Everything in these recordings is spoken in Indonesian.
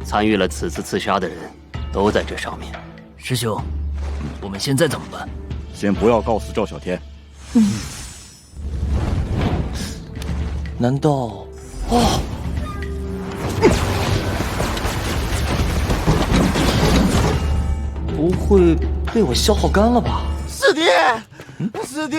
参与了此次刺杀的人都在这上面。师兄，我们现在怎么办？先不要告诉赵小天。难道？不会被我消耗干了吧？师弟，师弟。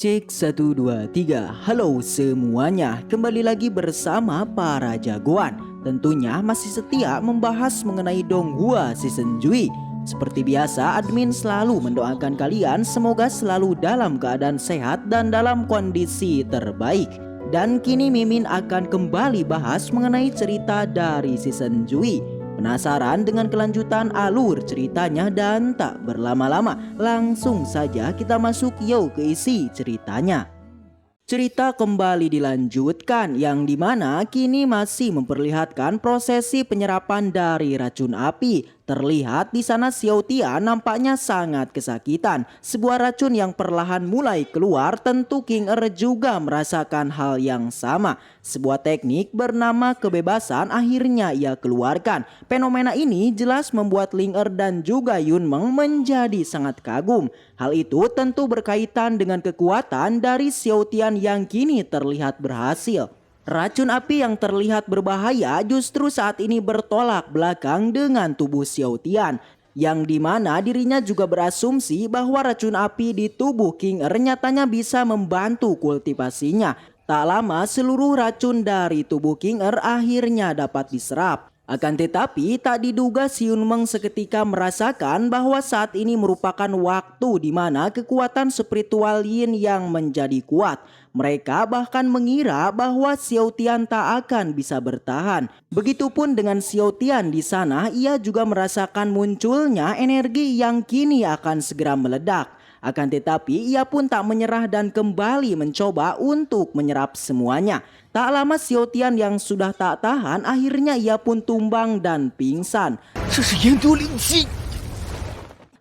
Cek 1, 2, 3. Halo semuanya, kembali lagi bersama para jagoan. Tentunya masih setia membahas mengenai Donghua Season Jui. Seperti biasa, admin selalu mendoakan kalian semoga selalu dalam keadaan sehat dan dalam kondisi terbaik. Dan kini Mimin akan kembali bahas mengenai cerita dari Season Jui. Penasaran dengan kelanjutan alur ceritanya dan tak berlama-lama, langsung saja kita masuk ke isi ceritanya. Cerita kembali dilanjutkan yang dimana kini masih memperlihatkan prosesi penyerapan dari racun api. Terlihat di sana Xiao Tian nampaknya sangat kesakitan. Sebuah racun yang perlahan mulai keluar, tentu King Er juga merasakan hal yang sama. Sebuah teknik bernama kebebasan akhirnya ia keluarkan. Fenomena ini jelas membuat Ling Er dan juga Yun Meng menjadi sangat kagum. Hal itu tentu berkaitan dengan kekuatan dari Xiao Tian yang kini terlihat berhasil. Racun api yang terlihat berbahaya justru saat ini bertolak belakang dengan tubuh Xiao Tian, yang dimana dirinya juga berasumsi bahwa racun api di tubuh King Er nyatanya bisa membantu kultivasinya. Tak lama seluruh racun dari tubuh King Er akhirnya dapat diserap. Akan tetapi tak diduga si Yun Meng seketika merasakan bahwa saat ini merupakan waktu di mana kekuatan spiritual Yin yang menjadi kuat. Mereka bahkan mengira bahwa Xiao Tian tak akan bisa bertahan. Begitupun dengan Xiao Tian di sana, ia juga merasakan munculnya energi yang kini akan segera meledak. Akan tetapi ia pun tak menyerah dan kembali mencoba untuk menyerap semuanya. Tak lama Xiao Tian yang sudah tak tahan, akhirnya ia pun tumbang dan pingsan.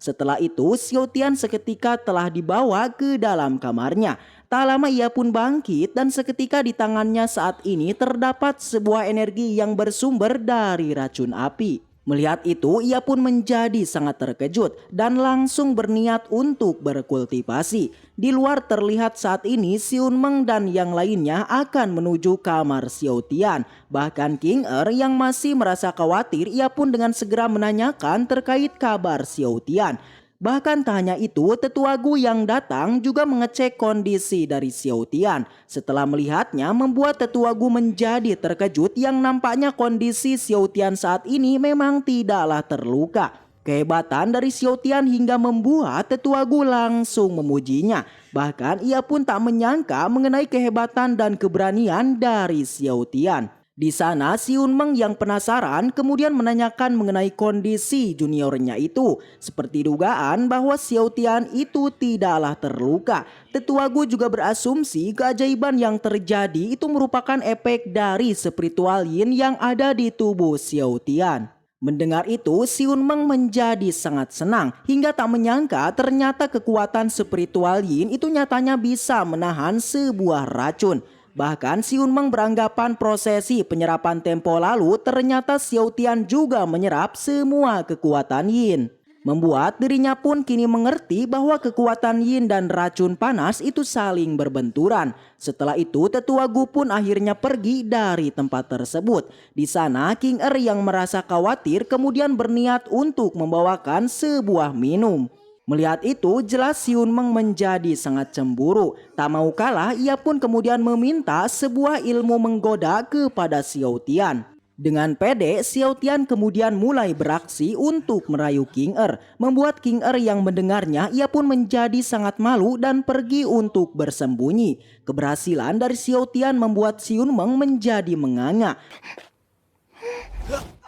Setelah itu Xiao Tian seketika telah dibawa ke dalam kamarnya. Tak lama ia pun bangkit dan seketika di tangannya saat ini terdapat sebuah energi yang bersumber dari racun api. Melihat itu ia pun menjadi sangat terkejut dan langsung berniat untuk berkultivasi. Di luar terlihat saat ini si Yun Meng dan yang lainnya akan menuju kamar Xiao Tian. Bahkan King Er yang masih merasa khawatir, ia pun dengan segera menanyakan terkait kabar Xiao Tian. Bahkan tak hanya itu, Tetua Gu yang datang juga mengecek kondisi dari Xiao Tian. Setelah melihatnya membuat Tetua Gu menjadi terkejut yang nampaknya kondisi Xiao Tian saat ini memang tidaklah terluka. Kehebatan dari Xiao Tian hingga membuat Tetua Gu langsung memujinya. Bahkan ia pun tak menyangka mengenai kehebatan dan keberanian dari Xiao Tian. Di sana si Yun Meng yang penasaran kemudian menanyakan mengenai kondisi juniornya itu. Seperti dugaan bahwa Xiao Tian itu tidaklah terluka. Tetua Gu juga berasumsi keajaiban yang terjadi itu merupakan efek dari spiritual Yin yang ada di tubuh Xiao Tian. Mendengar itu si Yun Meng menjadi sangat senang hingga tak menyangka ternyata kekuatan spiritual Yin itu nyatanya bisa menahan sebuah racun. Bahkan si Yun Meng beranggapan prosesi penyerapan tempo lalu ternyata Xiao Tian juga menyerap semua kekuatan Yin. Membuat dirinya pun kini mengerti bahwa kekuatan Yin dan racun panas itu saling berbenturan. Setelah itu Tetua Gu pun akhirnya pergi dari tempat tersebut. Di sana King Er yang merasa khawatir kemudian berniat untuk membawakan sebuah minum. Melihat itu jelas si Yun Meng menjadi sangat cemburu. Tak mau kalah ia pun kemudian meminta sebuah ilmu menggoda kepada Xiao Tian. Dengan pede Xiao Tian kemudian mulai beraksi untuk merayu King Er. Membuat King Er yang mendengarnya ia pun menjadi sangat malu dan pergi untuk bersembunyi. Keberhasilan dari Xiao Tian membuat si Yun Meng menjadi menganga.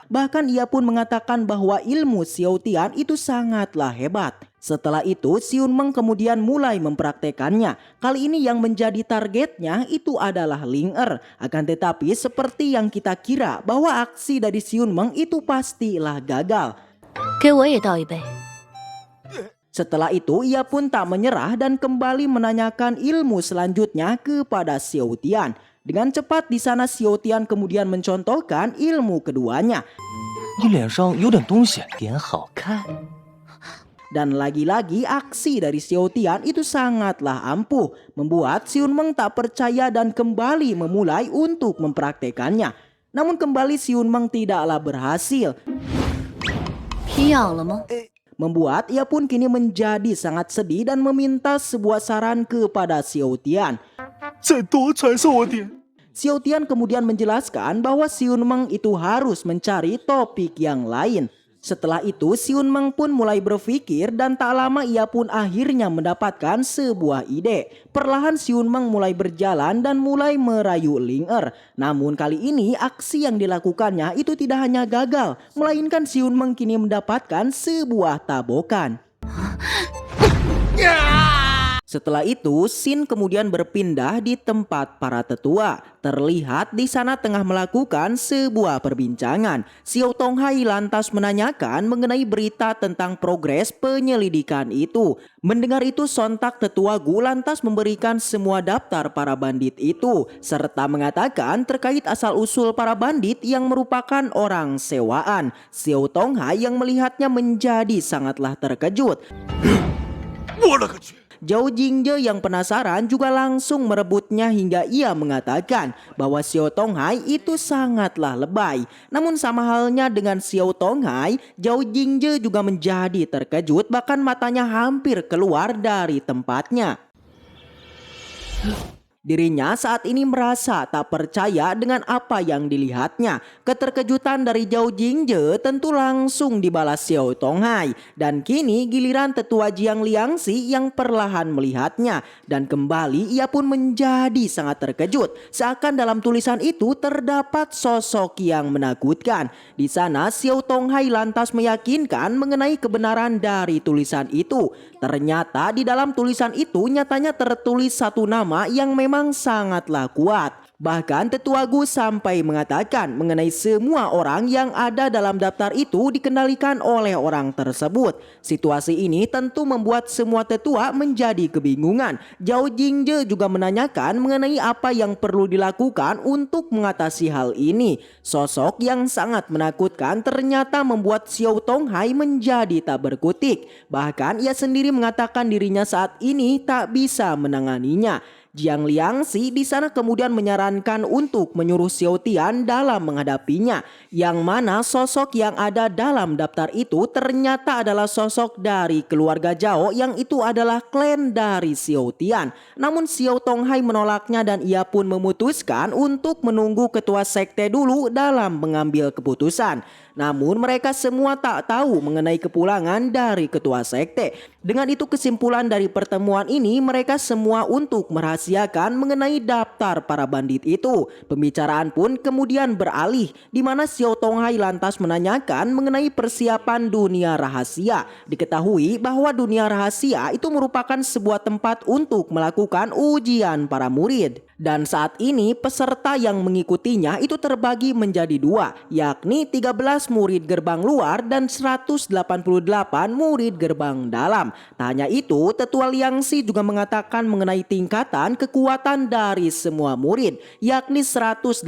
Bahkan ia pun mengatakan bahwa ilmu Xiao Tian itu sangatlah hebat. Setelah itu si Yun Meng kemudian mulai mempraktekannya. Kali ini yang menjadi targetnya itu adalah Ling Er. Akan tetapi seperti yang kita kira bahwa aksi dari si Yun Meng itu pastilah gagal. Setelah itu ia pun tak menyerah dan kembali menanyakan ilmu selanjutnya kepada Xiao Tian. Dengan cepat di sana Xiao Tian kemudian mencontohkan ilmu keduanya. 你脸上有点东西，脸好看。 Dan lagi-lagi aksi dari Xiao Tian itu sangatlah ampuh, membuat Xun Meng tak percaya dan kembali memulai untuk mempraktekannya. Namun kembali Xun Meng tidaklah berhasil. 皮痒了吗？ Membuat ia pun kini menjadi sangat sedih dan meminta sebuah saran kepada Xiao Tian. 再多传授我点。 Xiao Tian kemudian menjelaskan bahwa Xun Meng itu harus mencari topik yang lain. Setelah itu Xun Meng pun mulai berpikir dan tak lama ia pun akhirnya mendapatkan sebuah ide. Perlahan Xun Meng mulai berjalan dan mulai merayu Ling Er. Namun kali ini aksi yang dilakukannya itu tidak hanya gagal, melainkan Xun Meng kini mendapatkan sebuah tabokan. Setelah itu, Xin kemudian berpindah di tempat para tetua. Terlihat di sana tengah melakukan sebuah perbincangan. Xiao Tonghai lantas menanyakan mengenai berita tentang progres penyelidikan itu. Mendengar itu sontak tetua Gu lantas memberikan semua daftar para bandit itu, serta mengatakan terkait asal-usul para bandit yang merupakan orang sewaan. Xiao Tonghai yang melihatnya menjadi sangatlah terkejut. 我勒个去！ Zhao Jingje yang penasaran juga langsung merebutnya hingga ia mengatakan bahwa Xiao Tonghai itu sangatlah lebay. Namun sama halnya dengan Xiao Tonghai, Zhao Jingje juga menjadi terkejut, bahkan matanya hampir keluar dari tempatnya. Dirinya saat ini merasa tak percaya dengan apa yang dilihatnya. Keterkejutan dari Zhao Jingje tentu langsung dibalas Xiao Tonghai. Dan kini giliran tetua Jiang Liangxi yang perlahan melihatnya. Dan kembali ia pun menjadi sangat terkejut. Seakan dalam tulisan itu terdapat sosok yang menakutkan. Di sana Xiao Tonghai lantas meyakinkan mengenai kebenaran dari tulisan itu. Ternyata di dalam tulisan itu nyatanya tertulis satu nama yang memang sangatlah kuat. Bahkan tetua Gu sampai mengatakan mengenai semua orang yang ada dalam daftar itu dikendalikan oleh orang tersebut. Situasi ini tentu membuat semua tetua menjadi kebingungan. Zhao Jingje juga menanyakan mengenai apa yang perlu dilakukan untuk mengatasi hal ini. Sosok yang sangat menakutkan ternyata membuat Xiao Tonghai menjadi tak berkutik. Bahkan ia sendiri mengatakan dirinya saat ini tak bisa menanganinya. Jiang Liangxi di sana kemudian menyarankan untuk menyuruh Xiao Tian dalam menghadapinya. Yang mana sosok yang ada dalam daftar itu ternyata adalah sosok dari keluarga Zhao yang itu adalah klan dari Xiao Tian. Namun Xiao Tonghai menolaknya dan ia pun memutuskan untuk menunggu ketua sekte dulu dalam mengambil keputusan. Namun mereka semua tak tahu mengenai kepulangan dari ketua sekte. Dengan itu kesimpulan dari pertemuan ini mereka semua untuk merahasiakan mengenai daftar para bandit itu. Pembicaraan pun kemudian beralih di mana Xiao Tonghai lantas menanyakan mengenai persiapan dunia rahasia. Diketahui bahwa dunia rahasia itu merupakan sebuah tempat untuk melakukan ujian para murid. Dan saat ini peserta yang mengikutinya itu terbagi menjadi dua, yakni 13 murid gerbang luar dan 188 murid gerbang dalam. Tak hanya itu, tetua Liangxi juga mengatakan mengenai tingkatan kekuatan dari semua murid, yakni 183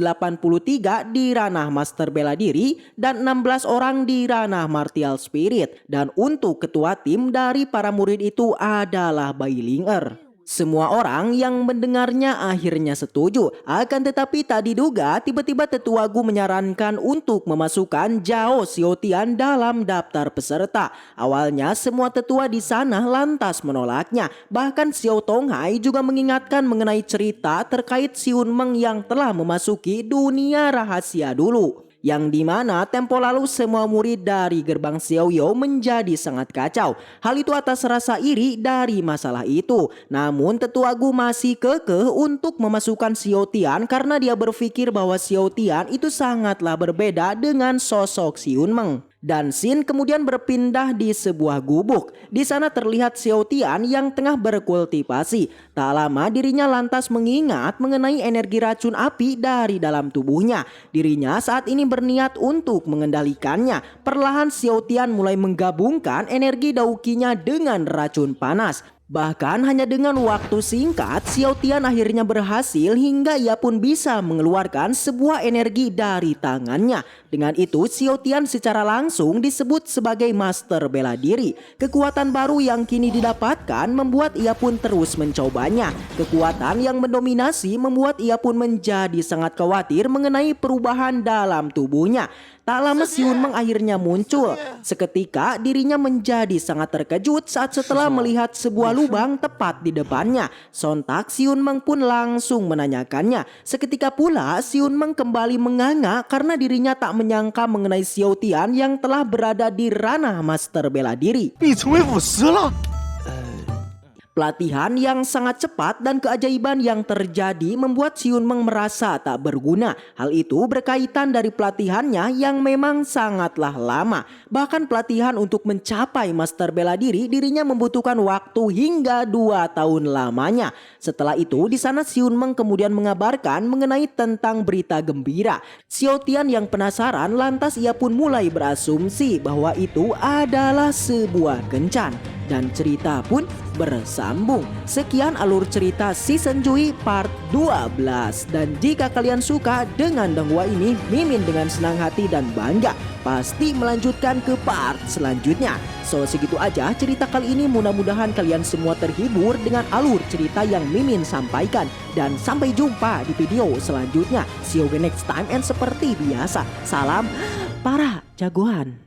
di ranah master bela diri dan 16 orang di ranah martial spirit. Dan untuk ketua tim dari para murid itu adalah Bai Ling Er. Semua orang yang mendengarnya akhirnya setuju. Akan tetapi tak diduga tiba-tiba tetua Gu menyarankan untuk memasukkan Zhao Xiaotian dalam daftar peserta. Awalnya semua tetua di sana lantas menolaknya. Bahkan Xiao Tonghai juga mengingatkan mengenai cerita terkait Xun Meng yang telah memasuki dunia rahasia dulu. Yang dimana tempo lalu semua murid dari gerbang Xiaoyou menjadi sangat kacau. Hal itu atas rasa iri dari masalah itu. Namun tetua Gu masih kekeh untuk memasukkan Xiaotian karena dia berpikir bahwa Xiaotian itu sangatlah berbeda dengan sosok Xun Meng. Dan Xin kemudian berpindah di sebuah gubuk. Di sana terlihat Xiaotian yang tengah berkultivasi. Tak lama dirinya lantas mengingat mengenai energi racun api dari dalam tubuhnya. Dirinya saat ini berniat untuk mengendalikannya. Perlahan Xiaotian mulai menggabungkan energi daukinya dengan racun panas. Bahkan hanya dengan waktu singkat, Xiao Tian akhirnya berhasil hingga ia pun bisa mengeluarkan sebuah energi dari tangannya. Dengan itu, Xiao Tian secara langsung disebut sebagai master bela diri. Kekuatan baru yang kini didapatkan membuat ia pun terus mencobanya. Kekuatan yang mendominasi membuat ia pun menjadi sangat khawatir mengenai perubahan dalam tubuhnya. Tak lama Xiun Meng akhirnya muncul. Seketika dirinya menjadi sangat terkejut saat setelah melihat sebuah lubang tepat di depannya. Sontak Xiun Meng pun langsung menanyakannya. Seketika pula Xiun Meng kembali menganga karena dirinya tak menyangka mengenai Xiao Tian yang telah berada di ranah master bela diri. 你成为武师了？ Pelatihan yang sangat cepat dan keajaiban yang terjadi membuat Xiun Meng merasa tak berguna. Hal itu berkaitan dari pelatihannya yang memang sangatlah lama. Bahkan pelatihan untuk mencapai master bela diri dirinya membutuhkan waktu hingga 2 tahun lamanya. Setelah itu di sana Xiun Meng kemudian mengabarkan mengenai tentang berita gembira. Xiao Tian yang penasaran lantas ia pun mulai berasumsi bahwa itu adalah sebuah kencan. Dan cerita pun bersambung. Sekian alur cerita Season Jui part 12. Dan jika kalian suka dengan donghua ini, Mimin dengan senang hati dan bangga pasti melanjutkan ke part selanjutnya. So segitu aja cerita kali ini, mudah-mudahan kalian semua terhibur dengan alur cerita yang Mimin sampaikan. Dan sampai jumpa di video selanjutnya. See you next time and seperti biasa, salam para jagoan.